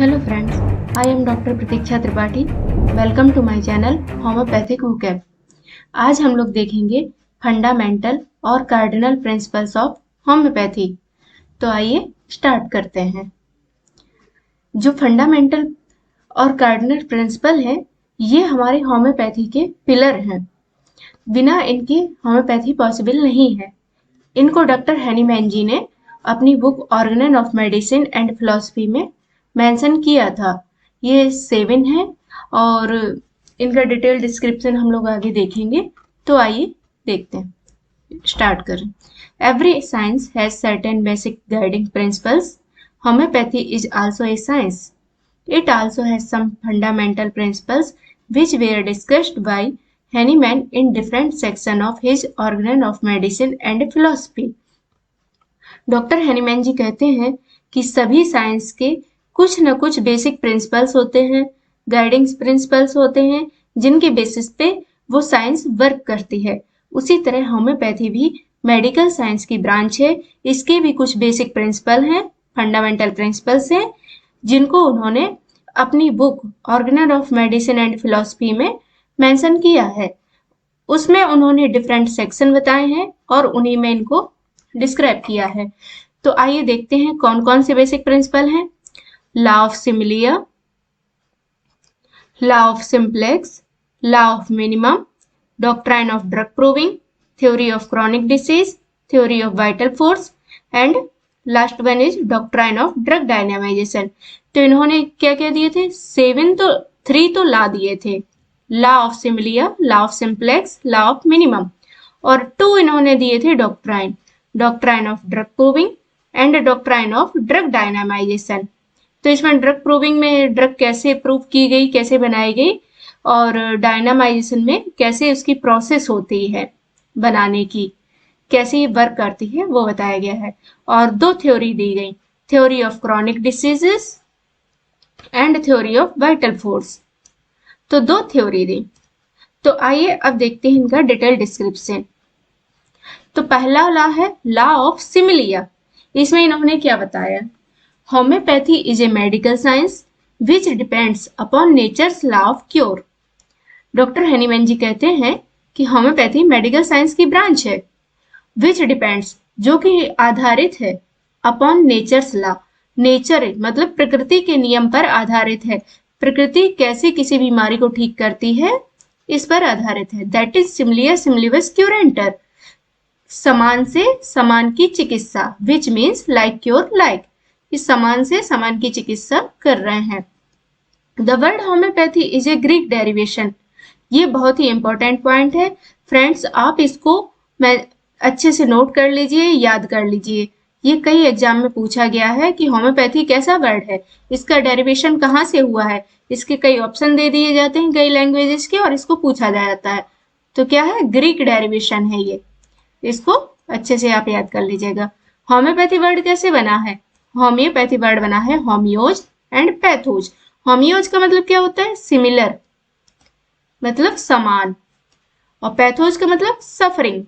Hello friends, I am Dr. Pratiksha Tripathi. Welcome to my channel homeopathic vocab. आज हम लोग देखेंगे फंडामेंटल और कार्डिनल प्रिंसिपल्स ऑफ होम्योपैथी. तो आइए स्टार्ट करते हैं. जो फंडामेंटल और कार्डिनल प्रिंसिपल हैं, ये हमारे होम्योपैथी के पिलर हैं. बिना इनके होम्योपैथी पॉसिबल नहीं है. इनको डॉक्टर हैनीमैन जी ने अपनी book organ of medicine and philosophy में मेंशन किया था. ये 7 है और इनका डिटेल डिस्क्रिप्शन हम लोग आगे देखेंगे. तो आइए देखते हैं, स्टार्ट करें. Every science has certain basic guiding principles. Homeopathy is also a science. It also has some fundamental principles which were discussed by Hahnemann in different section of his Organon of Medicine and Philosophy. Doctor Hahnemann ji कहते हैं कि सभी science के कुछ न कुछ basic principles होते हैं, गाइडिंग प्रिंसिपल्स होते हैं, जिनके बेसिस पे वो साइंस वर्क करती है. उसी तरह होम्योपैथी भी मेडिकल साइंस की ब्रांच है. इसके भी कुछ बेसिक प्रिंसिपल हैं, फंडामेंटल प्रिंसिपल्स हैं, जिनको उन्होंने अपनी book organ of medicine and philosophy में मेंशन किया है. उसमें उन्होंने डिफरेंट सेक्शन बताए हैं और उन्हीं में इनको डिस्क्राइब किया है. तो आइए देखते हैं कौन कौन से बेसिक प्रिंसिपल हैं. Law of similia, law of simplex, law of minimum, doctrine of drug proving, theory of chronic disease, theory of vital force and last one is doctrine of drug dynamization. तो इन्होंने क्या क्या दिए थे? 3 तो ला दिए थे. Law of similia, law of simplex, law of minimum, और 2 इन्होंने दिए थे doctrine, doctrine of drug proving and doctrine of drug dynamization. तो इसमें ड्रग प्रूविंग में ड्रग कैसे प्रूव की गई, कैसे बनाई गई, और डायनामाइजेशन में कैसे उसकी प्रोसेस होती है बनाने की, कैसे ये वर्क करती है, वो बताया गया है. और 2 थ्योरी दी गई, theory of chronic diseases and theory of vital force. तो 2 थ्योरी दी. तो आइए अब देखते हैं इनका डिटेल डिस्क्रिप्शन. तो पहला लॉ है लॉ ऑफ सिमिलिया. इसमें इन्होंने क्या बताया? Homoeopathy is a medical science which depends upon nature's law of cure. Doctor Hahnemann ji कहते हैं कि होम्योपैथी मेडिकल साइंस की ब्रांच है, विच डिपेंड्स जो कि आधारित है, अपॉन नेचर्स लॉ, नेचर मतलब प्रकृति के नियम पर आधारित है. प्रकृति कैसे किसी बीमारी को ठीक करती है, इस पर आधारित है. दैट इज सिमिलिया सिमिलिबस क्यूरेंटर, समान से समान की चिकित्सा, which means like cure like, इस समान से समान की चिकित्सा कर रहे हैं. The word homeopathy is A Greek derivation. ये बहुत ही इंपॉर्टेंट पॉइंट है फ्रेंड्स, आप इसको अच्छे से नोट कर लीजिए, याद कर लीजिए. ये कई एग्जाम में पूछा गया है कि होम्योपैथी कैसा वर्ड है, इसका डेरिवेशन कहाँ से हुआ है. इसके कई ऑप्शन दे दिए जाते हैं कई लैंग्वेजेस के और इसको पूछा जाता है. तो क्या है? ग्रीक डेरिवेशन है ये. इसको अच्छे से आप याद कर लीजिएगा. होम्योपैथी वर्ड कैसे बना है? होम्योपैथी वर्ड बना है होमियोज एंड पैथोज. होमियोज का मतलब क्या होता है? सिमिलर, मतलब समान, और पैथोज का मतलब सफरिंग,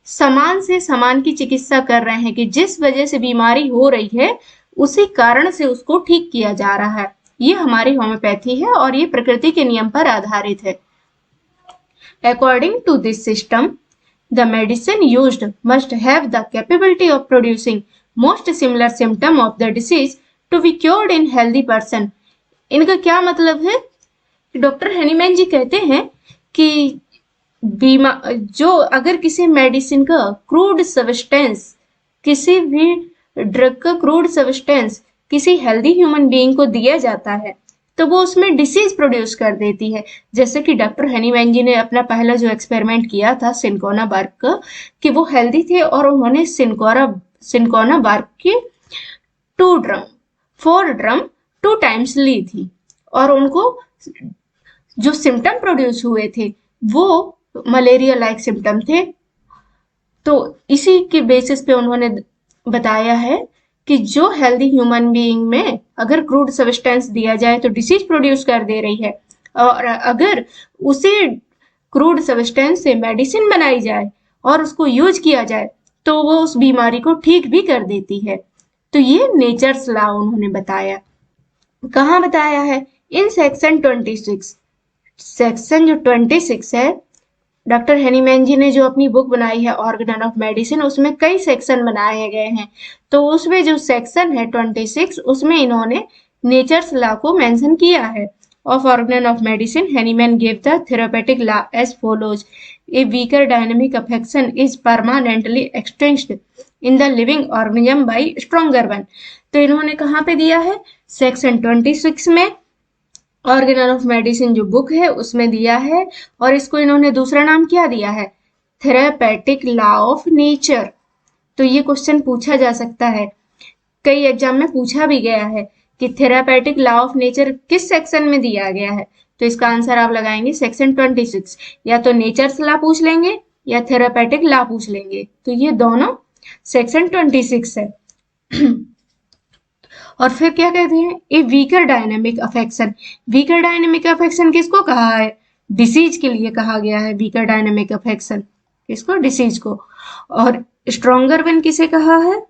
समान से समान की चिकित्सा कर रहे हैं कि जिस वजह से बीमारी हो रही है उसी कारण से उसको ठीक किया जा रहा है. ये हमारी होम्योपैथी है और ये प्रकृति के नियम पर आधारित है. According to this system the medicine used must have the capability of producing most similar symptom of the disease to be cured in healthy person. इनका क्या मतलब है? डॉक्टर हैनीमैन जी कहते हैं कि जो अगर किसी मेडिसिन का क्रूड सब्सटेंस, किसी भी ड्रग का क्रूड सब्सटेंस किसी हेल्दी ह्यूमन बीइंग को दिया जाता है तो वो उसमें डिसीज प्रोड्यूस कर देती है. जैसे कि डॉक्टर हैनीमैन जी ने अपना पहला जो एक्सपेरिमेंट किया था सिनकोना बार्क का, कि वो हेल्दी थे और उन्होंने सिनकोना बार्क की 4 ड्रम 2 टाइम्स ली थी और उनको जो सिम्टम प्रोड्यूस हुए थे वो मलेरिया लाइक सिम्टम थे. तो इसी के बेसिस पे उन्होंने बताया है कि जो हेल्दी ह्यूमन बीइंग में अगर क्रूड सब्सटेंस दिया जाए तो डिसीज प्रोड्यूस कर दे रही है, और अगर उसी क्रूड सब्सटेंस से मेडिसिन बनाई जाए और उसको यूज किया जाए तो वो उस बीमारी को ठीक भी कर देती है. तो ये नेचर्स लॉ उन्होंने बताया. कहाँ बताया है? In section 26। सेक्शन जो 26 है, डॉक्टर हेनीमैन जी ने जो अपनी बुक बनाई है ऑर्गन ऑफ मेडिसिन, उसमें कई सेक्शन बनाए गए हैं। तो उसमें जो सेक्शन है 26, उसमें इन्होंने नेचर्स लॉ को मेंशन किया है। Of organ of medicine, Hahnemann gave the therapeutic law as follows: a weaker dynamic affection is permanently extinguished in the living organism by stronger one. तो इन्होंने कहाँ पे दिया है? सेक्शन 26 में ऑर्गेनल ऑफ मेडिसिन जो बुक है उसमें दिया है। और इसको इन्होंने दूसरा नाम क्या दिया है? Therapeutic law of nature. तो ये क्वेश्चन पूछा जा सकता है, कई एग्जाम में पूछा भी गया है कि थेरेपेटिक लॉ ऑफ नेचर किस सेक्शन में दिया गया है। तो इसका आंसर आप लगाएंगे सेक्शन 26। या तो नेचर्स लॉ पूछ लेंगे या थेरेपेटिक लॉ पूछ लेंगे, तो ये दोनों सेक्शन 26 है। और फिर क्या कहते हैं? A weaker dynamic affection. Weaker dynamic affection किसको कहा है? डिसीज के लिए कहा गया है वीकर डायनेमिक अफेक्शन। किसको? डिसीज को। और स्ट्रॉन्गर वन किसे कहा है?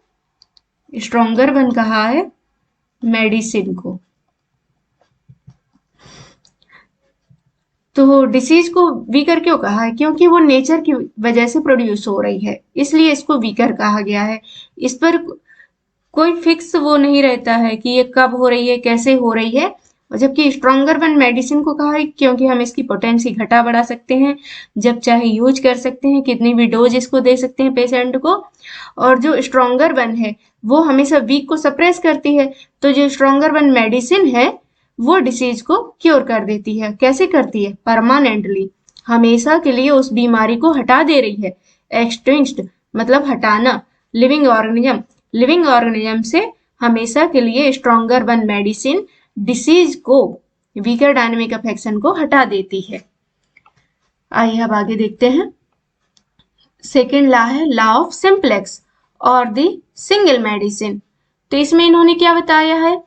स्ट्रॉन्गर वन कहा है मेडिसिन को। तो डिसीज को वीकर क्यों कहा है? क्योंकि वो नेचर की वजह से प्रोड्यूस हो रही है, इसलिए इसको वीकर कहा गया है। इस पर कोई फिक्स वो नहीं रहता है कि ये कब हो रही है, कैसे हो रही है। और जबकि स्ट्रॉन्गर वन मेडिसिन को कहा है क्योंकि हम इसकी पोटेंसी घटा बढ़ा सकते हैं, जब चाहे यूज कर सकते हैं, कितनी भी डोज इसको दे सकते हैं पेशेंट को। और जो स्ट्रॉन्गर वन है वो हमेशा वीक को सप्रेस करती है। तो जो स्ट्रॉन्गर वन मेडिसिन है वो डिसीज को क्योर कर देती है। कैसे करती है? परमानेंटली, हमेशा के लिए उस बीमारी को हटा दे रही है। एक्सटिंक्ट मतलब हटाना। लिविंग ऑर्गेनिज्म, लिविंग ऑर्गेनिज्म से हमेशा के लिए स्ट्रॉन्गर वन मेडिसिन डिसीज को, वीकर डायनेमिक अफेक्शन को हटा देती है। आइए अब आगे देखते हैं। सेकेंड लॉ है लॉ ऑफ सिंप्लेक्स और द सिंगल मेडिसिन। तो इसमें इन्होंने क्या बताया है?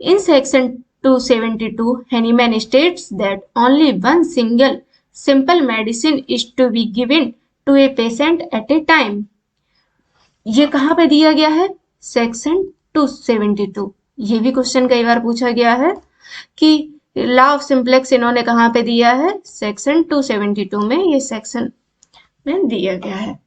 In section 272 Hahnemann states that only one single simple medicine is to be given to a patient at a time. ये कहाँ पे दिया गया है? सेक्शन 272। ये भी क्वेश्चन कई बार पूछा गया है कि लॉ ऑफ सिंप्लेक्स इन्होंने कहाँ पे दिया है? सेक्शन 272 में ये सेक्शन में दिया गया है।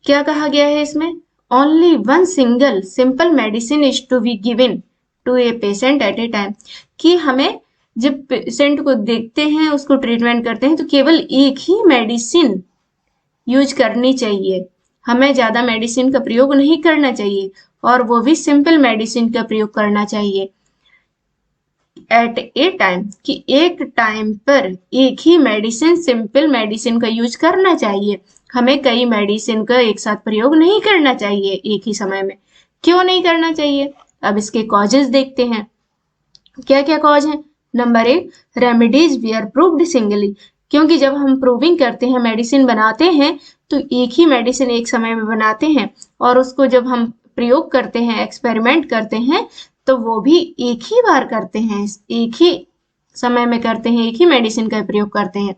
क्या कहा गया है इसमें? Only one single simple medicine is to be given to a patient at a time. कि हमें जब पेशेंट को देखते हैं, उसको ट्रीटमेंट करते हैं, तो केवल एक ही मेडिसिन यूज करनी चाहिए। हमें ज्यादा मेडिसिन का प्रयोग नहीं करना चाहिए, और वो भी सिंपल मेडिसिन का प्रयोग करना चाहिए। एट ए टाइम, कि एक टाइम पर एक ही मेडिसिन, सिंपल मेडिसिन का यूज करना चाहिए। हमें कई मेडिसिन का एक साथ प्रयोग नहीं करना चाहिए एक ही समय में। क्यों नहीं करना चाहिए? अब इसके कॉजेज देखते हैं। क्या क्या कॉज है? Number 1, remedies we are proved singly. क्योंकि जब हम प्रूविंग करते हैं, मेडिसिन बनाते हैं, तो एक ही मेडिसिन एक समय में बनाते हैं, और उसको जब हम प्रयोग करते हैं, एक्सपेरिमेंट करते हैं, तो वो भी एक ही बार करते हैं, एक ही समय में करते हैं, एक ही मेडिसिन का प्रयोग करते हैं।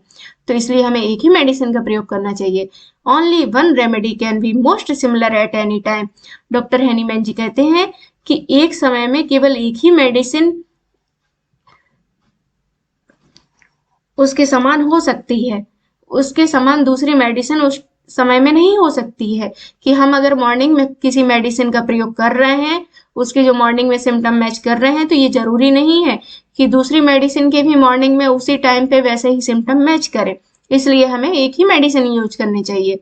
तो इसलिए हमें एक ही मेडिसिन का प्रयोग करना चाहिए। Only one remedy can be most similar at any time. Doctor Hahnemann ji कहते हैं कि एक समय में केवल एक ही मेडिसिन उसके समान हो सकती है, उसके समान दूसरी मेडिसिन उस समय में नहीं हो सकती है। कि हम अगर मॉर्निंग में किसी मेडिसिन का प्रयोग कर रहे हैं, उसके जो मॉर्निंग में सिम्टम मैच कर रहे हैं, तो ये जरूरी नहीं है कि दूसरी मेडिसिन के भी मॉर्निंग में उसी टाइम पे वैसे ही सिम्टम मैच करे। इसलिए हमें एक ही मेडिसिन यूज करनी चाहिए।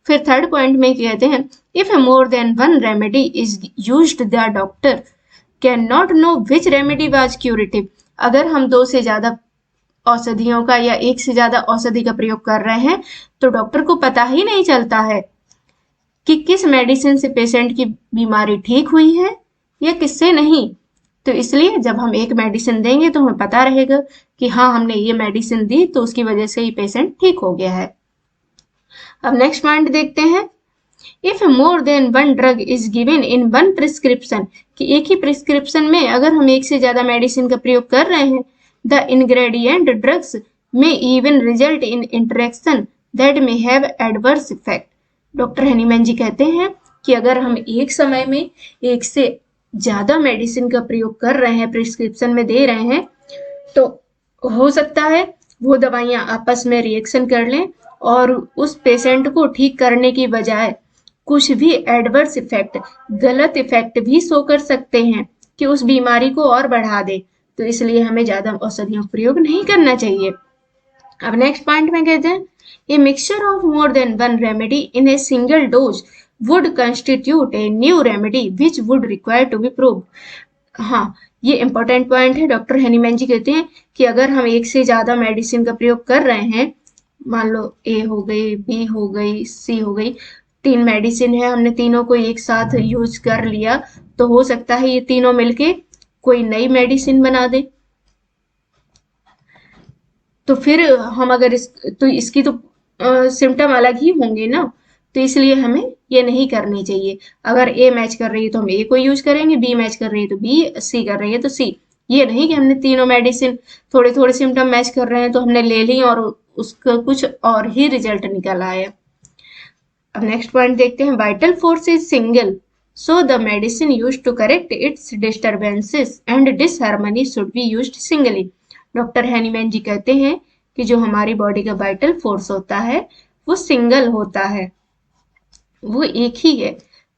फिर थर्ड पॉइंट में कहते हैं, if more than one remedy is used, the doctor can not know which remedy was curative. अगर हम 2 से ज्यादा औषधियों का या एक से ज्यादा औषधि का प्रयोग कर रहे हैं, तो डॉक्टर को पता ही नहीं चलता है कि किस मेडिसिन से पेशेंट की बीमारी ठीक हुई है या किससे नहीं। तो इसलिए जब हम एक मेडिसिन देंगे तो हमें पता रहेगा कि हाँ, हमने ये मेडिसिन दी तो उसकी वजह से ही पेशेंट ठीक हो गया है। अब नेक्स्ट पॉइंट देखते हैं। If more than one drug is given in one prescription, कि एक ही प्रिस्क्रिप्शन में अगर हम एक से ज्यादा मेडिसिन का प्रयोग कर रहे हैं, the ingredient drugs may even result in interaction that may have adverse effect। Doctor Hahnemann ji कहते हैं कि अगर हम एक समय में एक से ज्यादा मेडिसिन का प्रयोग कर रहे हैं, प्रिस्क्रिप्शन में दे रहे हैं, तो हो सकता है वो दवाइयां आपस में रिएक्शन कर लें और उस पेशेंट को ठीक करने की बजाय कुछ भी एडवर्स इफेक्ट, गलत इफेक्ट भी शो कर सकते हैं कि उस बीमारी को और बढ़ा दे। तो इसलिए हमें ज्यादा औषधियों का प्रयोग नहीं करना चाहिए। अब नेक्स्ट पॉइंट में कहते हैं, a mixture of more than one remedy in a single dose would constitute a new remedy which would require to be proved. हाँ, ये इंपॉर्टेंट पॉइंट है। डॉक्टर हेनीमैन जी कहते हैं कि अगर हम एक से ज्यादा मेडिसिन का प्रयोग कर रहे हैं, मान लो ए हो गई, बी हो गई, सी हो गई, 3 मेडिसिन है, हमने तीनों को एक साथ यूज कर लिया, तो हो सकता है ये तीनों मिलके कोई नई मेडिसिन बना दे। तो फिर हम अगर तो इसकी तो सिम्टम अलग ही होंगे ना, तो इसलिए हमें ये नहीं करनी चाहिए। अगर ए मैच कर रही है तो हम ए को यूज करेंगे, बी मैच कर रही है तो बी, सी कर रही है तो सी। ये नहीं कि हमने तीनों मेडिसिन थोड़े थोड़े सिम्टम मैच कर रहे हैं तो हमने ले ली और उसका कुछ और ही रिजल्ट निकल आया। अब नेक्स्ट पॉइंट देखते हैं, vital force is single, so the medicine use to correct its disturbances and disharmony should be used singly. Doctor Hahnemann ji कहते हैं कि जो हमारी बॉडी का वाइटल फोर्स होता है वो सिंगल होता है, वो एक ही है,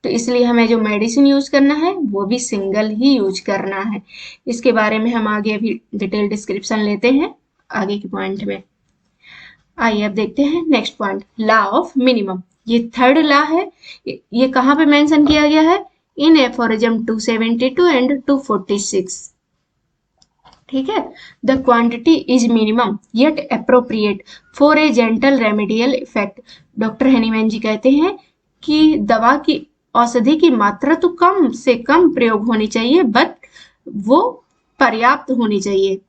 तो इसलिए हमें जो मेडिसिन यूज करना है वो भी सिंगल ही यूज करना है। इसके बारे में हम आगे अभी डिटेल डिस्क्रिप्शन लेते हैं आगे के पॉइंट में। आइए अब देखते हैं next point, law of minimum. ये थर्ड लॉ है, ये कहाँ पे मेंशन किया गया है, इन एफोरिज्म 272 एंड 246। ठीक है, the quantity is minimum yet appropriate for a gentle remedial effect. Doctor Hahnemann ji कहते हैं कि दवा की, औषधि की मात्रा तो कम से कम प्रयोग होनी चाहिए, बट वो पर्याप्त होनी चाहिए।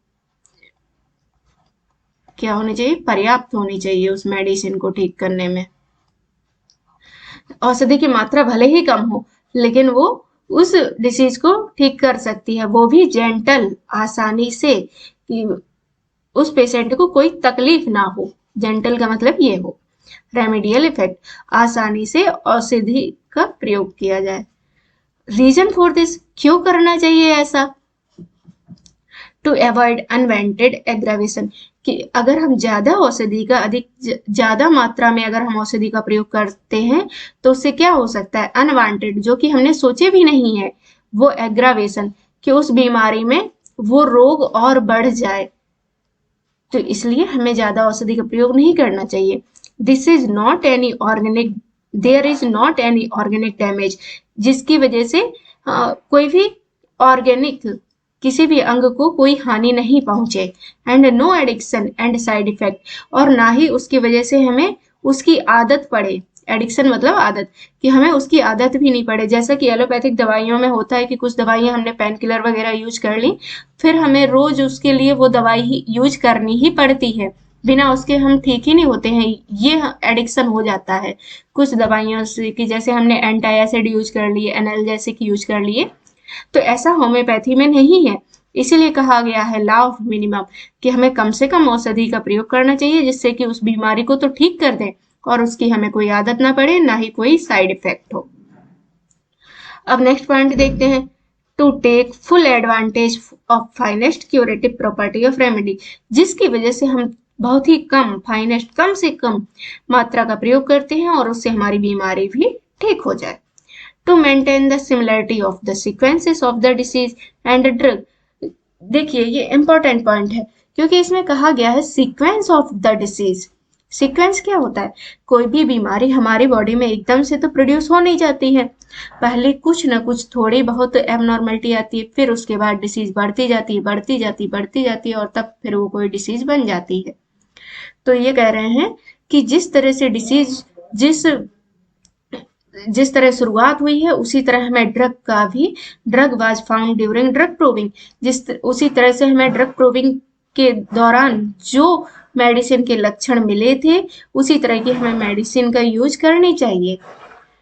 क्या होनी चाहिए, पर्याप्त होनी चाहिए उस मेडिसिन को ठीक करने में। औषधि की मात्रा भले ही कम हो, लेकिन वो उस डिसीज को ठीक कर सकती है, वो भी जेंटल, आसानी से, कि उस पेशेंट को कोई तकलीफ ना हो। जेंटल का मतलब ये हो, रेमेडियल इफेक्ट, आसानी से औषधि का प्रयोग किया जाए। रीजन फॉर दिस, क्यों करना चाहिए ऐसा, टू अवॉइड अनवांटेड एग्रावेशन, कि अगर हम ज्यादा औषधि का ज्यादा मात्रा में अगर हम औषधि का प्रयोग करते हैं तो उससे क्या हो सकता है, अनवांटेड, जो कि हमने सोचे भी नहीं है, वो एग्रावेशन, कि उस बीमारी में वो रोग और बढ़ जाए। तो इसलिए हमें ज्यादा औषधि का प्रयोग नहीं करना चाहिए। This is not any organic, there is not any organic damage, जिसकी वजह से कोई भी ऑर्गेनिक, किसी भी अंग को कोई हानि नहीं पहुंचे। And no addiction and side effect, और ना ही उसकी वजह से हमें उसकी आदत पड़े। एडिक्शन मतलब आदत, कि हमें उसकी आदत भी नहीं पड़े। जैसा कि एलोपैथिक दवाइयों में होता है कि कुछ दवाइयां हमने पेन किलर वगैरह यूज कर ली, फिर हमें रोज उसके लिए वो दवाई ही यूज करनी ही पड़ती है, बिना उसके हम ठीक ही नहीं होते हैं। ये एडिक्शन हो जाता है कुछ दवाइयों से, कि जैसे हमने एंटी एसिड यूज कर लिए, एनाल्जेसिक यूज कर लिए, तो ऐसा होम्योपैथी में नहीं है। इसीलिए कहा गया है लॉ ऑफ मिनिमम, कि हमें कम से कम औषधि का प्रयोग करना चाहिए, जिससे कि उस बीमारी को तो ठीक कर दें और उसकी हमें कोई आदत ना पड़े, ना ही कोई साइड इफेक्ट हो। अब नेक्स्ट पॉइंट देखते हैं, to take full advantage of finest curative property of remedy, जिसकी वजह से हम बहुत ही कम, फाइनेस्ट, कम से कम मात्रा का प्रयोग करते हैं और उससे हमारी बीमारी भी ठीक हो जाए। To maintain the similarity of the sequences of the disease and drug. देखिए ये इंपॉर्टेंट पॉइंट है, क्योंकि इसमें कहा गया है sequence of the disease. Sequence क्या होता है, कोई भी बीमारी हमारी बॉडी में एकदम से तो प्रोड्यूस हो नहीं जाती है, पहले कुछ ना कुछ थोड़ी बहुत एबनॉर्मलिटी आती है, फिर उसके बाद डिसीज बढ़ती जाती है, बढ़ती जाती है, बढ़ती जाती है, और तब फिर वो कोई डिसीज बन जाती है। तो ये कह रहे हैं कि जिस तरह से डिसीज, जिस तरह शुरुआत हुई है, उसी तरह हमें ड्रग का भी, drug was found during drug proving, उसी तरह से हमें ड्रग प्रूविंग के दौरान जो मेडिसिन के लक्षण मिले थे, उसी तरह की हमें मेडिसिन का यूज करनी चाहिए।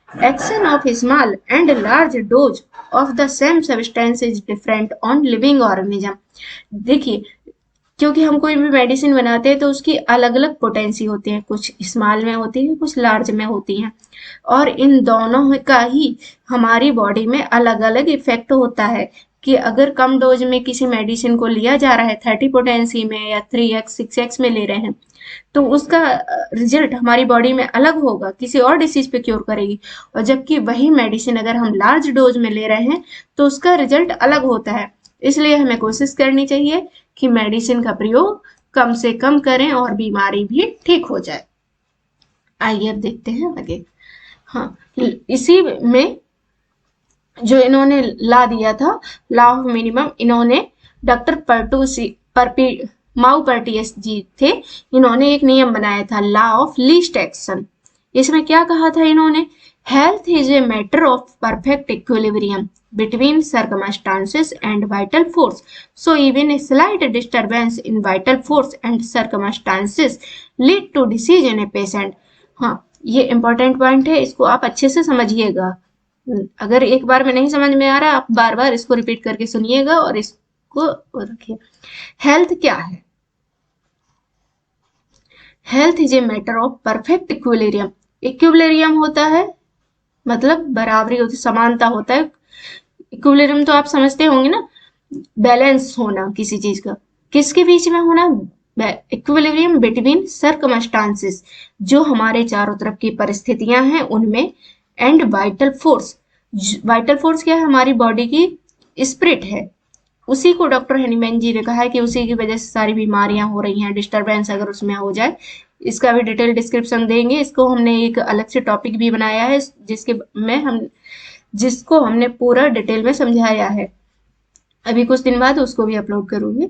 Action of small and large dose of the same substance is different on living organism. देखिए क्योंकि हम कोई भी मेडिसिन बनाते हैं तो उसकी अलग अलग पोटेंसी होती है, कुछ स्मॉल में होती है, कुछ लार्ज में होती है, और इन दोनों का ही हमारी बॉडी में अलग अलग इफेक्ट होता है। कि अगर कम डोज में किसी मेडिसिन को लिया जा रहा है 30 पोटेंसी में या 3x 6x में ले रहे हैं, तो उसका रिजल्ट हमारी बॉडी में अलग होगा, किसी और डिसीज पे क्योर करेगी। और जबकि वही मेडिसिन अगर हम लार्ज डोज में ले रहे हैं तो उसका रिजल्ट अलग होता है। इसलिए हमें कोशिश करनी चाहिए कि मेडिसिन का प्रयोग कम से कम करें और बीमारी भी ठीक हो जाए। आइए अब देखते हैं आगे। हाँ, इसी में जो इन्होंने ला दिया था, लॉ ऑफ मिनिमम, इन्होंने डॉक्टर माउ पर्टियस जी थे, इन्होंने एक नियम बनाया था, लॉ ऑफ लीस्ट एक्शन। इसमें क्या कहा था इन्होंने, health is a matter of perfect equilibrium between circumstances and vital force, so even a slight disturbance in vital force and circumstances lead to disease in a patient। हाँ, ये important point है, इसको आप अच्छे से समझिएगा। अगर एक बार में नहीं समझ में आ रहा, आप बार बार इसको रिपीट करके सुनिएगा और इसको रखिए। हेल्थ क्या है, health is a matter of perfect equilibrium. Equilibrium होता है मतलब बराबरी होती, समानता होता है। इक्विलिब्रियम तो आप समझते होंगे ना, बैलेंस होना किसी चीज का, किसके बीच में होना, इक्विलिब्रियम बिटवीन सर्कमस्टांसेस, जो हमारे चारों तरफ की परिस्थितियां हैं उनमें, and vital force. Vital force क्या है, हमारी बॉडी की स्पिरिट है। उसी को डॉक्टर हेनीमैन जी ने कहा है कि उसी की वजह से सारी बीमारियां हो रही हैं, डिस्टरबेंस अगर उसमें हो जाए। इसका भी डिटेल डिस्क्रिप्शन देंगे, इसको हमने एक अलग से टॉपिक भी बनाया है जिसको हमने पूरा डिटेल में समझाया है, अभी कुछ दिन बाद उसको भी अपलोड करूंगी।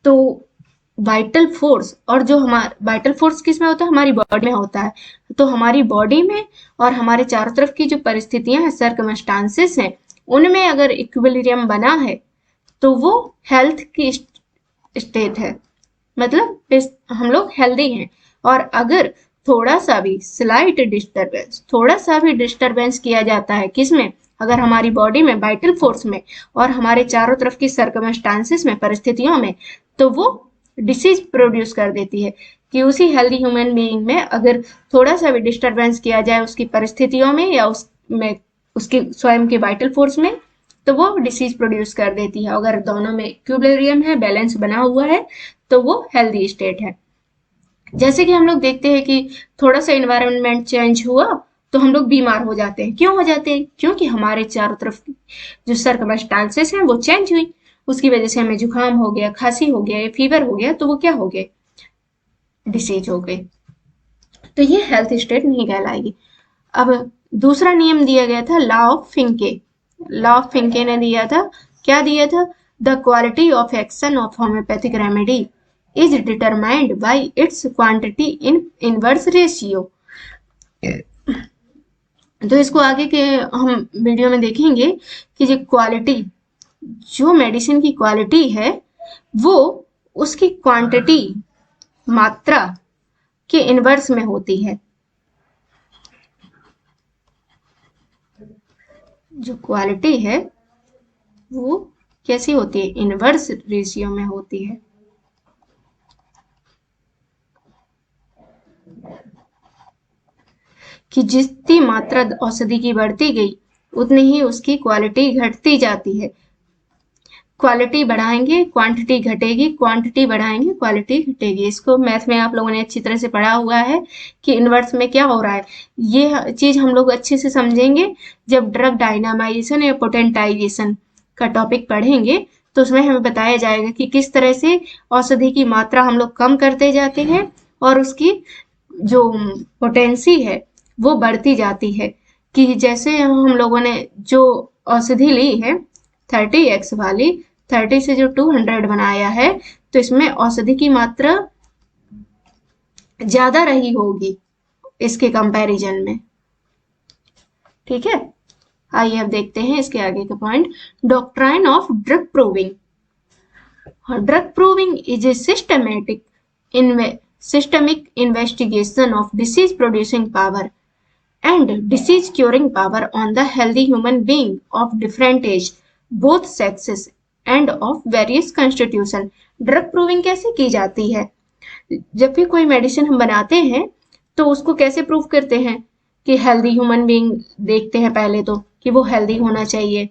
तो वाइटल फोर्स, और जो हमारा वाइटल फोर्स किस में होता है, हमारी बॉडी में होता है। तो हमारी बॉडी में और हमारे चारों तरफ की जो परिस्थितियां हैं, सर्कमस्टांसेस हैं, उनमें अगर इक्विलिब्रियम बना है तो वो हेल्थ की स्टेट है, मतलब हम लोग हेल्दी हैं। और अगर थोड़ा सा भी स्लाइट डिस्टरबेंस, थोड़ा सा भी डिस्टरबेंस किया जाता है किसमें, अगर हमारी बॉडी में, वाइटल फोर्स में और हमारे चारों तरफ की सर्कमस्टांसेस में, परिस्थितियों में, तो वो डिसीज प्रोड्यूस कर देती है। कि उसी हेल्दी ह्यूमन बीइंग में अगर थोड़ा सा भी डिस्टरबेंस किया जाए उसकी परिस्थितियों में या उसमें, उसके स्वयं के वाइटल फोर्स में, तो वो डिसीज प्रोड्यूस कर देती है। अगर दोनों में इक्विलिब्रियम है, बैलेंस बना हुआ है, तो वो हेल्दी स्टेट है। जैसे कि हम लोग देखते हैं कि थोड़ा सा एनवायरनमेंट चेंज हुआ तो हम लोग बीमार हो जाते हैं। क्यों हो जाते हैं, क्योंकि हमारे चारों तरफ जो सर्कमस्टांसेस हैं वो चेंज हुई, उसकी वजह से हमें जुकाम हो गया, खांसी हो गया, फीवर हो गया, तो वो क्या हो गए, डिसीज हो गई। तो ये हेल्थ स्टेट नहीं कहलाएगी। अब दूसरा नियम दिया गया था, लॉ ऑफ फिंके। लॉ ऑफ फिंके ने दिया था, क्या दिया था, the quality of action of homeopathic remedy is determined by it's quantity in inverse ratio. तो इसको आगे के हम वीडियो में देखेंगे कि जो क्वालिटी, जो मेडिसिन की क्वालिटी है वो उसकी क्वांटिटी, मात्रा के इनवर्स में होती है। जो क्वालिटी है वो कैसी होती है, इनवर्स रेशियो में होती है। कि जितनी मात्रा औषधि की बढ़ती गई उतनी ही उसकी क्वालिटी घटती जाती है। क्वालिटी बढ़ाएंगे क्वांटिटी घटेगी, क्वांटिटी बढ़ाएंगे क्वालिटी घटेगी। इसको मैथ में आप लोगों ने अच्छी तरह से पढ़ा हुआ है कि इनवर्स में क्या हो रहा है। ये चीज हम लोग अच्छे से समझेंगे जब ड्रग डायनामाइजेशन या पोटेंटाइजेशन का टॉपिक पढ़ेंगे, तो उसमें हमें बताया जाएगा कि किस तरह से औषधि की मात्रा हम लोग कम करते जाते हैं और उसकी जो पोटेंसी है वो बढ़ती जाती है। कि जैसे हम लोगों ने जो औषधि ली है 30x वाली, 30 से जो 200 बनाया है, तो इसमें औषधि की मात्रा ज्यादा रही होगी इसके कंपैरिजन में। ठीक है, आइए अब देखते हैं इसके आगे का point, doctrine of drug proving. Drug proving is a systemic investigation of disease producing power and disease curing power on the healthy human being of different age, both sexes end of various constitution. Drug proving कैसे की जाती है? जब भी कोई medicine हम बनाते हैं तो उसको कैसे प्रूव करते हैं कि हेल्दी ह्यूमन बीइंग देखते हैं पहले तो कि वो हेल्दी होना चाहिए।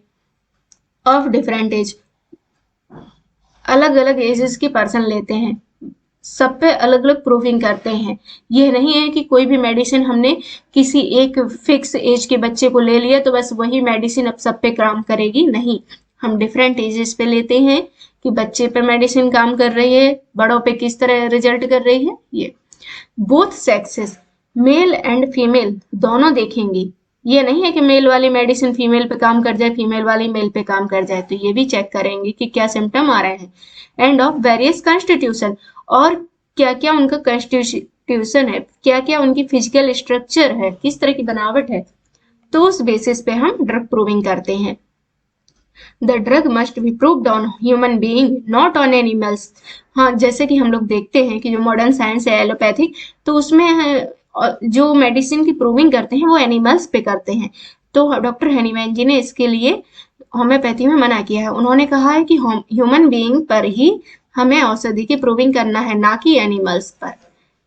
ऑफ डिफरेंट एज, अलग अलग एजेस की पर्सन लेते हैं, सब पे अलग अलग प्रूफिंग करते हैं। ये नहीं है कि कोई भी मेडिसिन हमने किसी एक फिक्स एज के बच्चे को ले लिया तो बस वही मेडिसिन अब सब पे काम करेगी, नहीं। हम डिफरेंट एजेस पे लेते हैं कि बच्चे पे मेडिसिन काम कर रही है, बड़ों पे किस तरह रिजल्ट कर रही है। ये both sexes, male and female दोनों देखेंगी। ये नहीं है कि मेल वाली मेडिसिन फीमेल पे काम कर जाए, फीमेल वाली मेल पे काम कर जाए, तो ये भी चेक करेंगे कि क्या सिम्टम आ रहे हैं। एंड ऑफ वेरियस कॉन्स्टिट्यूशन, और क्या क्या उनका कॉन्स्टिट्यूशन है, क्या क्या उनकी फिजिकल स्ट्रक्चर है, किस तरह की बनावट है, तो उस बेसिस पे हम ड्रग प्रूविंग करते हैं। The drug must be proved on human being not on animals. हाँ, जैसे कि हम लोग देखते हैं कि जो मॉडर्न साइंस है एलोपैथिक, तो उसमें जो मेडिसिन की प्रूविंग करते हैं वो एनिमल्स पे करते हैं। तो डॉक्टर हेनीमैन जी ने इसके लिए होम्योपैथी में मना किया है। उन्होंने कहा है कि ह्यूमन बीइंग पर ही हमें औषधि की प्रूविंग करना है, ना कि एनिमल्स पर।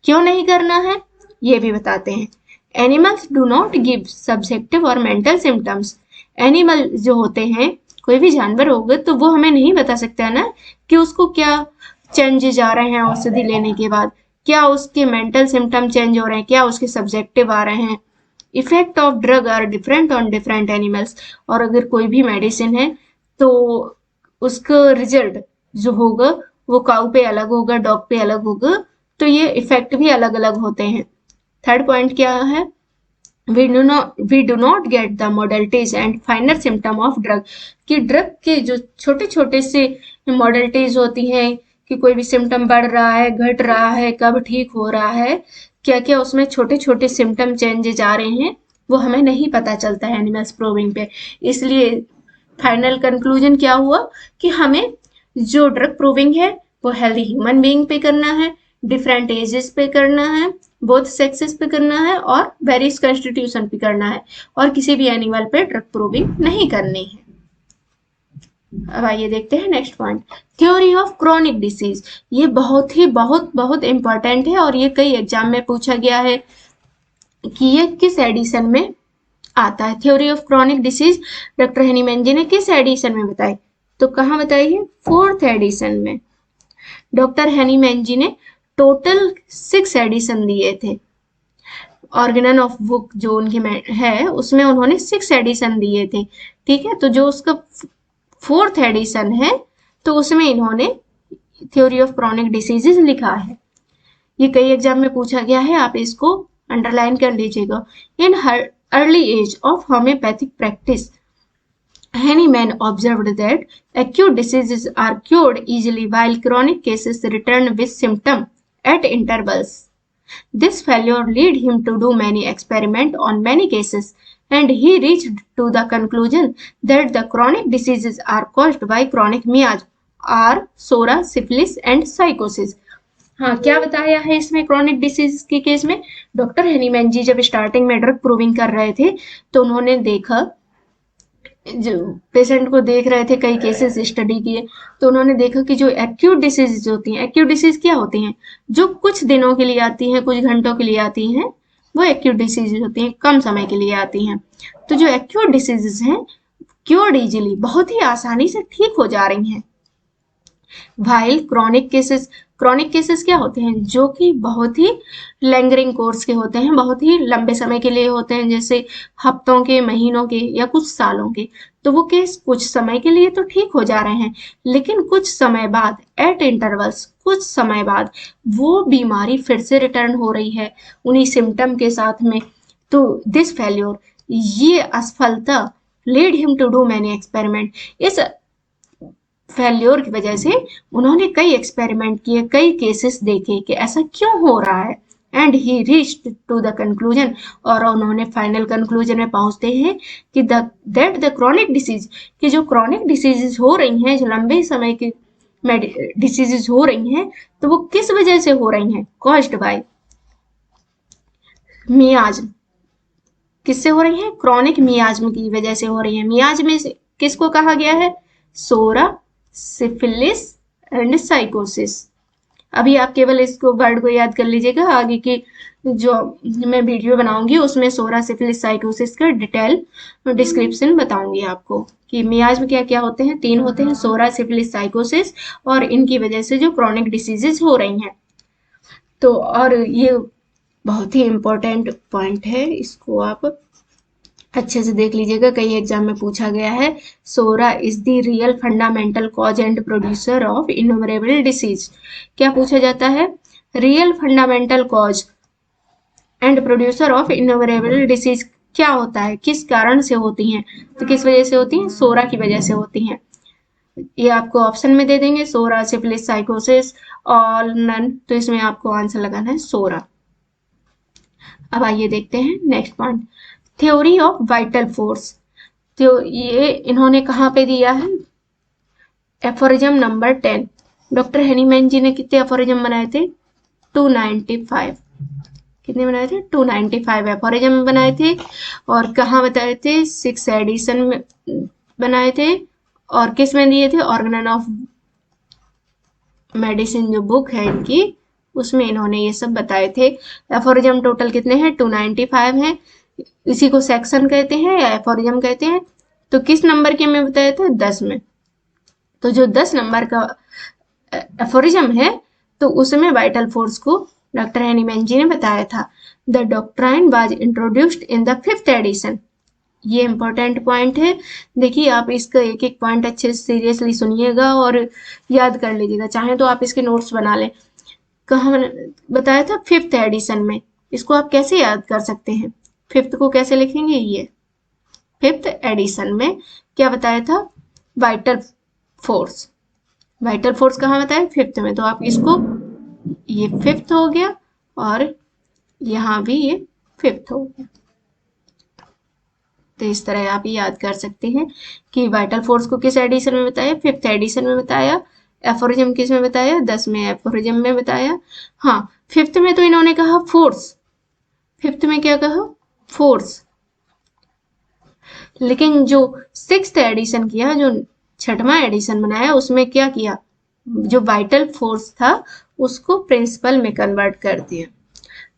क्यों नहीं करना है ये भी बताते हैं। Animals do not give subjective और मेंटल सिम्टम्स। एनिमल जो होते हैं, कोई भी जानवर होगा तो वो हमें नहीं बता सकता ना कि उसको क्या चेंजेज आ रहे हैं औषधि लेने के बाद, क्या उसके मेंटल सिम्टम चेंज हो रहे हैं, क्या उसके सब्जेक्टिव आ रहे हैं। Effect of drug are different on different animals. और अगर कोई भी मेडिसिन है तो उसका रिजल्ट जो होगा वो काऊ पे अलग होगा, डॉग पे अलग होगा, तो ये इफेक्ट भी अलग अलग होते हैं। थर्ड पॉइंट क्या है? we do not get the modalities and final symptom of drug। कि ड्रग के जो छोटे छोटे से मॉडलिटीज होती हैं कि कोई भी सिम्टम बढ़ रहा है, घट रहा है, कब ठीक हो रहा है, क्या क्या उसमें छोटे छोटे सिम्टम चेंजेज आ रहे हैं, वो हमें नहीं पता चलता है एनिमल्स प्रोविंग पे। इसलिए फाइनल कंक्लूजन क्या हुआ कि हमें जो ड्रग प्रूविंग है वो हेल्दी ह्यूमन बीइंग पे करना है, डिफरेंट एजेस पे करना है, बोथ सेक्सेस पे करना है, और वेरियस कॉन्स्टिट्यूशन पे करना है, और किसी भी एनिमल पे ड्रग प्रूविंग नहीं करनी है। अब आइए देखते हैं next point, theory of chronic disease. ये बहुत ही बहुत बहुत इंपॉर्टेंट है और ये कई एग्जाम में पूछा गया है कि ये किस एडिशन में आता है। Theory of chronic disease doctor Hahnemann ji ने किस एडिशन में बताई? तो कहाँ बताई है? 4th एडिशन में। डॉक्टर हेनीमैन जी ने टोटल 6 एडिशन दिए थे। ऑर्गेनन ऑफ बुक जो उनकी है उसमें उन्होंने 6 एडिशन दिए थे, ठीक है। तो जो उसका 4th एडिशन है तो उसमें इन्होंने थ्योरी ऑफ क्रॉनिक डिसीजेज लिखा है। ये कई एग्जाम में पूछा गया है, आप इसको अंडरलाइन कर लीजिएगा। In her early age of homeopathic practice Hahnemann observed that acute diseases are cured easily while chronic cases return with symptoms at intervals. This failure led him to do many experiments on many cases, and he reached to the conclusion that the chronic diseases are caused by chronic miasm, are SORA, syphilis, and psychosis. हाँ, क्या बताया है इसमें chronic disease के case में? Doctor Hahnemann जी जब starting में drug proving कर रहे थे तो उन्होंने देखा, जो पेशेंट को देख रहे थे, कई केसेस स्टडी किए, तो उन्होंने देखा कि जो एक्यूट डिसीज होती हैं, एक्यूट डिसीज क्या होती हैं? जो कुछ दिनों के लिए आती हैं, कुछ घंटों के लिए आती हैं, वो एक्यूट डिसीज होती हैं, कम समय के लिए आती हैं। तो जो एक्यूट डिसीजेस हैं क्योर्ड इजीली, बहुत ही आसानी से ठीक हो जा रही हैं। वाइल क्रॉनिक केसेस क्या होते हैं? जो कि बहुत ही लेंगरिंग कोर्स के होते हैं, बहुत ही लंबे समय के लिए होते हैं, जैसे हफ्तों के, महीनों के या कुछ सालों के। तो वो केस कुछ समय के लिए तो ठीक हो जा रहे हैं, लेकिन कुछ समय बाद, एट इंटरवल्स, कुछ समय बाद वो बीमारी फिर से रिटर्न हो रही है उन्हीं सिम्टम के साथ में। तो दिस फेल्योर, ये असफलता, led him to do many experiment, इस फेल्योर की वजह से उन्होंने कई एक्सपेरिमेंट किए, कई केसेस देखे कि ऐसा क्यों हो रहा है, and he reached to the conclusion, और उन्होंने फाइनल कंक्लूजन में पहुंचते हैं कि दैट द क्रॉनिक डिसीज, कि जो क्रॉनिक डिसीजेज हो रही हैं, जो लंबे समय की डिसीजेज हो रही हैं, तो वो किस वजह से हो रही हैं? Caused by मियाज्म। किससे हो रही हैं? क्रॉनिक मियाज्म की वजह से हो रही है। मियाज्म किसको कहा गया है? सोरा, सिफिलिस एंड साइकोसिस। अभी आप केवल इसको वर्ड को याद कर लीजिएगा, आगे की जो मैं वीडियो बनाऊंगी उसमें सोरा सिफिलिस साइकोसिस का डिटेल डिस्क्रिप्शन बताऊंगी आपको कि मियाज में क्या क्या होते हैं। 3 होते हैं, सोरा सिफिलिस साइकोसिस, और इनकी वजह से जो क्रॉनिक डिसीजेज हो रही हैं। तो और ये बहुत ही इम्पोर्टेंट पॉइंट है, इसको आप अच्छे से देख लीजिएगा, कई एग्जाम में पूछा गया है। Psora is the real fundamental cause and producer of innumerable disease. क्या पूछा जाता है? Real fundamental cause and producer of innumerable disease क्या होता है, किस कारण से होती हैं? तो किस वजह से होती हैं? सोरा की वजह से होती हैं। ये आपको ऑप्शन में दे देंगे, सोरा, सिफिलिस, साइकोसिस, ऑल, नन। तो इसमें आपको आंसर लगाना है सोरा। अब आइए देखते हैं next point, theory of vital force. तो ये इन्होंने कहाँ पे दिया है? Aphorism number 10। Doctor Hahnemann ji ने कितने एफोरिज्म बनाए थे? 295। कितने बनाए थे? 295 एफोरिज्म बनाए थे। और कहाँ बताए थे? 6 एडिशन में बनाए थे। और किस में दिए थे? ऑर्गन ऑफ मेडिसिन जो बुक है इनकी, उसमें इन्होंने ये सब बताए थे। एफोरिज्म टोटल कितने हैं? 295 हैं। इसी को सेक्शन कहते हैं या एफोरिज्म कहते हैं। तो किस नंबर के में बताया था? 10 में। तो जो 10 नंबर का एफोरिज्म है, तो उसमें वाइटल फोर्स को डॉक्टर हेनीमैन जी ने बताया था। The doctrine was introduced in the 5th edition. ये इंपॉर्टेंट पॉइंट है, देखिए आप इसका एक एक पॉइंट अच्छे से सीरियसली सुनिएगा और याद कर लीजिएगा। चाहे तो आप इसके नोट्स बना लें। कहाँ बताया था? 5th एडिशन में। इसको आप कैसे याद कर सकते हैं? 5th को कैसे लिखेंगे? ये 5th एडिशन में क्या बताया था? Vital force. वाइटल फोर्स कहाँ बताया? 5th में। तो आप इसको, ये 5th हो गया और यहाँ भी ये 5th हो गया। तो इस तरह आप याद कर सकते हैं कि वाइटल फोर्स को किस एडिशन में बताया? 5th एडिशन में बताया। एफोरिज्म किस में बताया? 10 में एफोरिज्म में बताया। हाँ, 5th में तो इन्होंने कहा फोर्स। 5th में क्या कहा? फोर्स। लेकिन जो 6th एडिशन किया, जो 6वां एडिशन बनाया, उसमें क्या किया? जो वाइटल फोर्स था उसको प्रिंसिपल में कन्वर्ट कर दिया।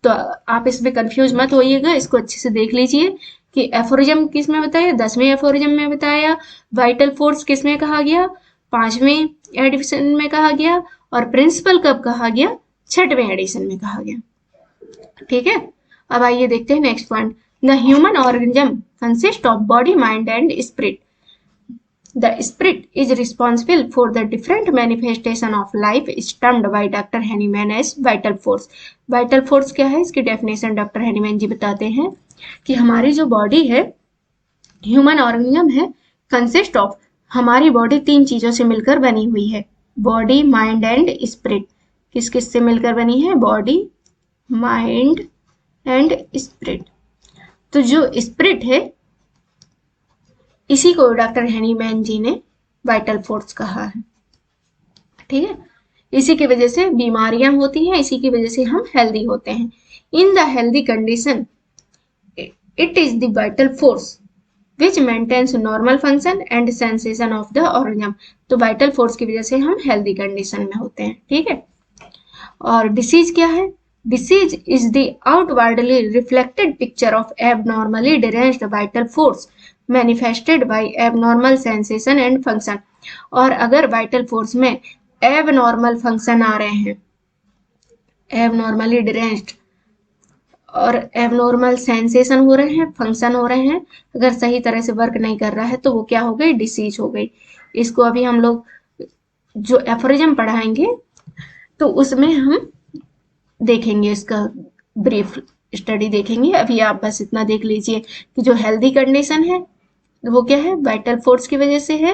तो आप इसमें कंफ्यूज मत होइएगा, इसको अच्छे से देख लीजिए कि एफोरिज्म किस में बताया? 10वें एफोरिज्म में बताया। वाइटल फोर्स किस में कहा गया? 5वें एडिशन में कहा गया। और प्रिंसिपल कब कहा गया? 6वें एडिशन में कहा गया। ठीक है, अब आइए देखते हैं next point, the human organism consist of body, mind and spirit. The spirit is responsible for the different manifestation of life is termed by Dr. Henneman as vital force. Vital force क्या है? इसकी definition doctor Hahnemann जी बताते हैं कि हमारी जो body है, human organism है, कंसिस्ट ऑफ, हमारी बॉडी 3 चीजों से मिलकर बनी हुई है, बॉडी, माइंड एंड स्पिरिट। किस किस से मिलकर बनी है? Body, mind and spirit. तो जो स्पिरिट है, इसी को डॉक्टर हेनीमैन जी ने वाइटल फोर्स कहा है। ठीक है, इसी की वजह से बीमारियां होती हैं, इसी की वजह से हम हेल्दी होते हैं। In the healthy condition it is the vital force which maintains normal function and sensation of the organism. तो वाइटल फोर्स की वजह से हम हेल्दी कंडीशन में होते हैं। ठीक है, और डिसीज क्या है? Disease is the outwardly reflected picture of abnormally deranged vital force manifested by abnormal sensation and function. और अगर वाइटल फोर्स में एबनॉर्मल फंक्शन आ रहे हैं, एबनॉर्मली डिरेंज्ड, और एबनॉर्मल सेंसेशन हो रहे हैं, फंक्शन हो रहे हैं, अगर सही तरह से वर्क नहीं कर रहा है, तो वो क्या हो गई? डिसीज हो गई। इसको अभी हम लोग जो एफोरिज्म पढ़ाएंगे तो उसमें हम देखेंगे, इसका ब्रीफ स्टडी देखेंगे। अभी आप बस इतना देख लीजिए कि जो हेल्दी कंडीशन है वो क्या है? वाइटल फोर्स की वजह से है,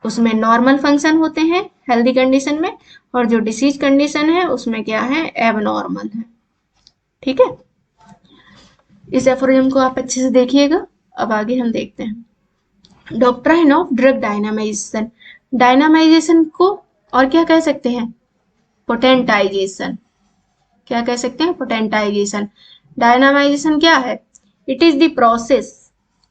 उसमें नॉर्मल फंक्शन होते हैं हेल्दी कंडीशन में, और जो डिसीज कंडीशन है उसमें क्या है? एबनॉर्मल है। ठीक है, इस एफोरिज्म को आप अच्छे से देखिएगा। अब आगे हम देखते हैं doctrine of drug dynamisation. Dynamisation को और क्या कह सकते हैं? पोटेंटाइजेशन। क्या कह सकते हैं? पोटेंटाइजेशन। डायनामाइजेशन क्या है? इट इज द प्रोसेस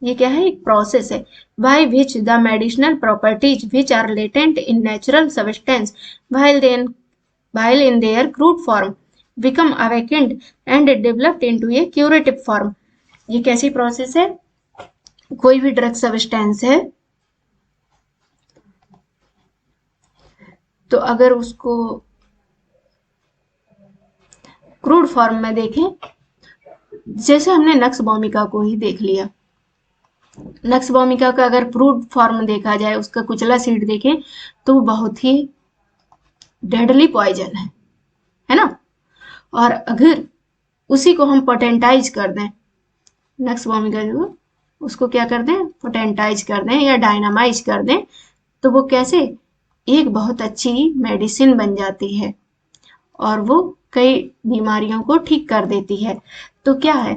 ये क्या है, एक प्रोसेस है by which the medicinal properties which are latent in natural substance while in their crude form become awakened and developed into a curative form। ये कैसी process है, कोई भी ड्रग सब्सटेंस है तो अगर उसको क्रूड फॉर्म में देखें, जैसे हमने नक्स भूमिका को ही देख लिया, नक्स भूमिका का अगर क्रूड फॉर्म देखा जाए, उसका कुचला सीड देखें तो वो बहुत ही डेडली पॉइजन है ना। और अगर उसी को हम पोटेंटाइज कर दें, नक्स भूमिका जो उसको क्या कर दें, पोटेंटाइज कर दें या डायनामाइज कर दें, तो वो कैसे एक बहुत अच्छी मेडिसिन बन जाती है और वो कई बीमारियों को ठीक कर देती है। तो क्या है,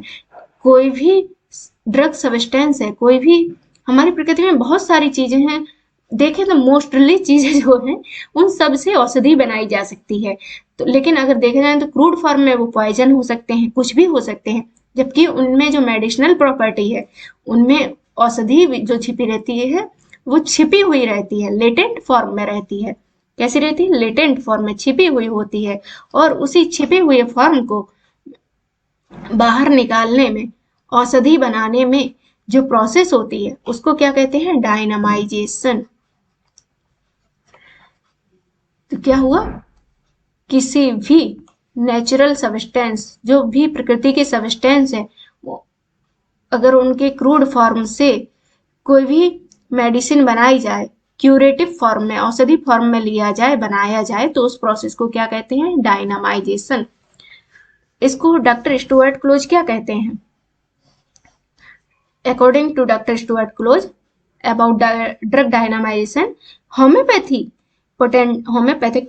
कोई भी ड्रग सब्सटेंस है, कोई भी हमारी प्रकृति में बहुत सारी चीजें हैं, देखें तो मोस्टली चीजें जो हैं उन सब से औषधि बनाई जा सकती है। तो लेकिन अगर देखा जाए तो क्रूड फॉर्म में वो पॉइजन हो सकते हैं, कुछ भी हो सकते हैं, जबकि उनमें जो मेडिसिनल प्रॉपर्टी है उनमें औषधि जो छिपी रहती है वो छिपी हुई रहती है, लेटेंट फॉर्म में रहती है। कैसी रहती है, लेटेंट फॉर्म में छिपी हुई होती है। और उसी छिपे हुए फॉर्म को बाहर निकालने में, औषधि बनाने में जो प्रोसेस होती है उसको क्या कहते हैं, डायनामाइजेशन। तो क्या हुआ, किसी भी नेचुरल सब्सटेंस, जो भी प्रकृति के सब्सटेंस है, अगर उनके क्रूड फॉर्म से कोई भी मेडिसिन बनाई जाए, क्यूरेटिव फॉर्म में, औषधि फॉर्म में लिया जाए, बनाया जाए, तो उस प्रोसेस को क्या कहते हैं, डायनामाइजेशन। इसको डॉक्टर स्टुअर्ट क्लोज क्या कहते हैं, according to doctor Stuart Close about drug dynamization, homeopathic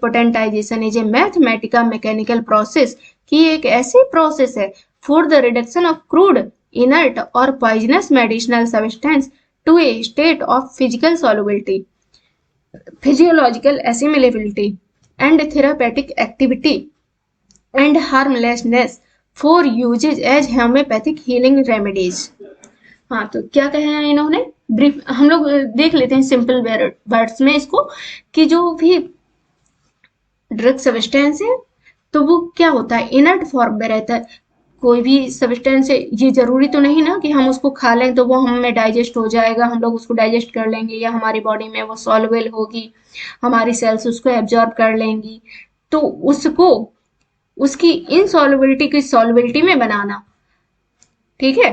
potentization is a mathematical mechanical process, की एक ऐसी प्रोसेस है for the reduction of crude, inert और poisonous medicinal substance to a state of physical solubility, physiological assimilability and therapeutic activity and harmlessness for uses as homeopathic healing remedies. हाँ, तो क्या कहे हैं इन्होंने, ब्रीफ हम लोग देख लेते हैं सिंपल वर्ड्स में इसको, कि जो भी ड्रग सब्सटेंस है तो वो क्या होता है, इनर्ट फॉर्म में रहता है। कोई भी सब्सटेंस है, ये जरूरी तो नहीं ना कि हम उसको खा लें तो वो हमें डाइजेस्ट हो जाएगा, हम लोग उसको डाइजेस्ट कर लेंगे या हमारी बॉडी में वो सॉल्युबल होगी, हमारी सेल्स उसको एब्जॉर्ब कर लेंगी। तो उसको उसकी इनसॉल्युबिलिटी की सॉल्युबिलिटी में बनाना, ठीक है,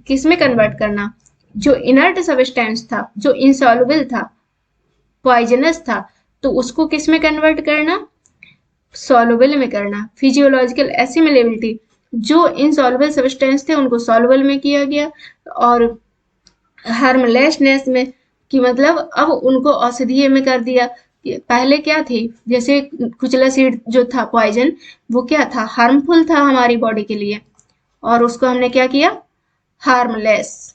किस में कन्वर्ट करना, जो इनर्ट सब्सटेंस था, जो इनसॉल्युबल था, पॉइजनस था, तो उसको किस में कन्वर्ट करना, सॉल्युबल में करना। फिजियोलॉजिकल एसिमिलेबिलिटी, जो इनसॉल्युबल सब्सटेंस थे उनको सॉल्युबल में किया गया, और हार्मलेसनेस में, कि मतलब अब उनको औषधीय में कर दिया। पहले क्या थे, जैसे कुचला सीड जो था पॉइजन, वो क्या था, हार्मफुल था हमारी बॉडी के लिए, और उसको हमने क्या किया, हार्मलेस,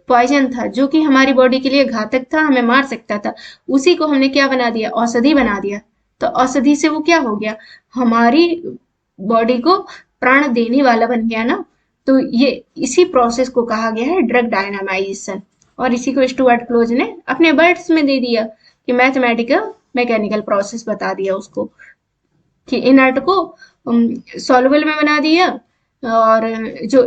पॉइजन था जो कि हमारी बॉडी के लिए घातक था, हमें मार सकता था, उसी को हमने क्या बना दिया, औषधि बना दिया। तो औषधि से वो क्या हो गया, हमारी बॉडी को प्राण देने वाला बन गया ना। तो ये इसी प्रोसेस को कहा गया है ड्रग डायनामाइजेशन, और इसी को स्टुअर्ट क्लोज ने अपने वर्ड्स में दे दिया कि मैथमेटिकल मैकेनिकल प्रोसेस बता दिया उसको, कि इनर्ट को सॉल्युबल में बना दिया, और जो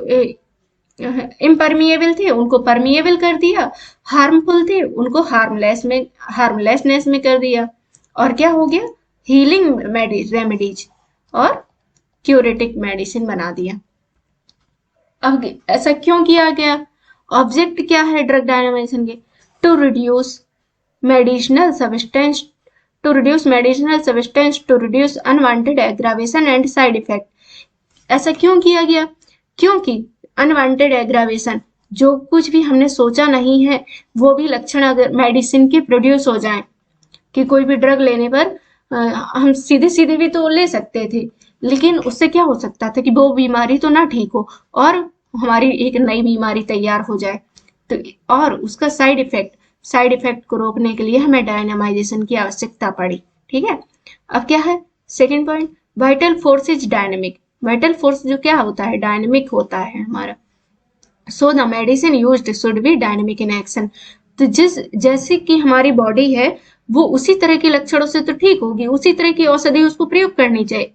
इम्परमिएबल थे उनको परमिएबल कर दिया, हार्मफुल थे उनको हार्मलेसनेस में कर दिया, और क्या हो गया, हीलिंग रेमेडीज और क्यूरेटिव मेडिसिन बना दिया। अब ऐसा क्यों किया गया, ऑब्जेक्ट क्या है ड्रग डायनामाइजेशन के, to reduce medicinal substance to reduce unwanted aggravation and side effect. ऐसा क्यों किया गया, क्योंकि अनवांटेड एग्रावेशन, जो कुछ भी हमने सोचा नहीं है वो भी लक्षण अगर मेडिसिन के प्रोड्यूस हो जाएं, कि कोई भी ड्रग लेने पर हम सीधे सीधे भी तो ले सकते थे, लेकिन उससे क्या हो सकता था कि वो बीमारी तो ना ठीक हो और हमारी एक नई बीमारी तैयार हो जाए। तो और उसका साइड इफेक्ट को रोकने के लिए हमें डायनामाइजेशन की आवश्यकता पड़ी, ठीक है। अब क्या है second point, vital force is dynamic. Vital force जो क्या होता है, डायनेमिक होता है हमारा। सो the medicine used should be dynamic in action. तो जैसे कि हमारी बॉडी है वो उसी तरह के लक्षणों से तो ठीक होगी, उसी तरह की औषधि उसको प्रयोग करनी चाहिए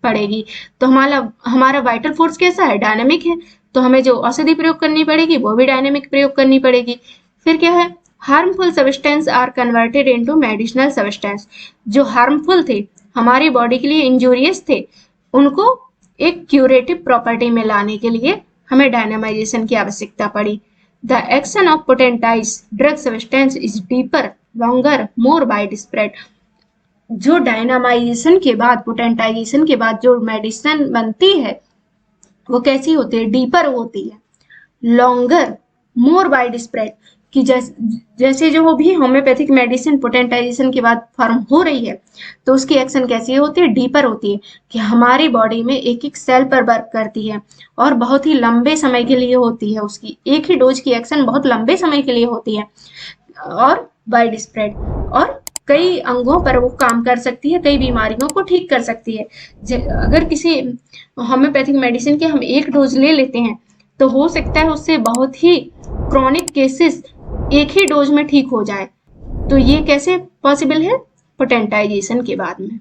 पड़ेगी। तो हमारा वाइटल फोर्स कैसा है, डायनेमिक है, तो हमें जो औषधि प्रयोग करनी पड़ेगी वो भी डायनेमिक प्रयोग करनी पड़ेगी। फिर क्या है, harmful substance are converted into medicinal substance. जो हार्मफुल थे, हमारी बॉडी के लिए इंजूरियस थे, उनको एक क्यूरेटिव प्रॉपर्टी में लाने के लिए हमें डायनामाइजेशन की आवश्यकता पड़ी। The action of potentise drug substance is deeper, longer, more wide spread. जो डायनामाइजेशन के बाद, पोटेंटाइजेशन के बाद जो मेडिसिन बनती है वो कैसी होती है, डीपर होती है, लॉन्गर, मोर वाइड स्प्रेड। कि जैसे जो भी होम्योपैथिक मेडिसिन पोटेंटाइजेशन के बाद फॉर्म हो रही है तो उसकी एक्शन कैसी होती है, डीपर होती है, कि हमारी बॉडी में एक एक सेल पर वर्क करती है और बहुत ही लंबे समय के लिए होती है। उसकी एक ही डोज की एक्शन बहुत लंबे समय के लिए होती है और वाइड स्प्रेड, और कई अंगों पर वो काम कर सकती है, कई बीमारियों को ठीक कर सकती है। अगर किसी होम्योपैथिक मेडिसिन के हम एक डोज ले लेते हैं तो हो सकता है उससे बहुत ही क्रॉनिक केसेस एक ही डोज में ठीक हो जाए। तो ये कैसे पॉसिबल है, पोटेंटाइजेशन के बाद में।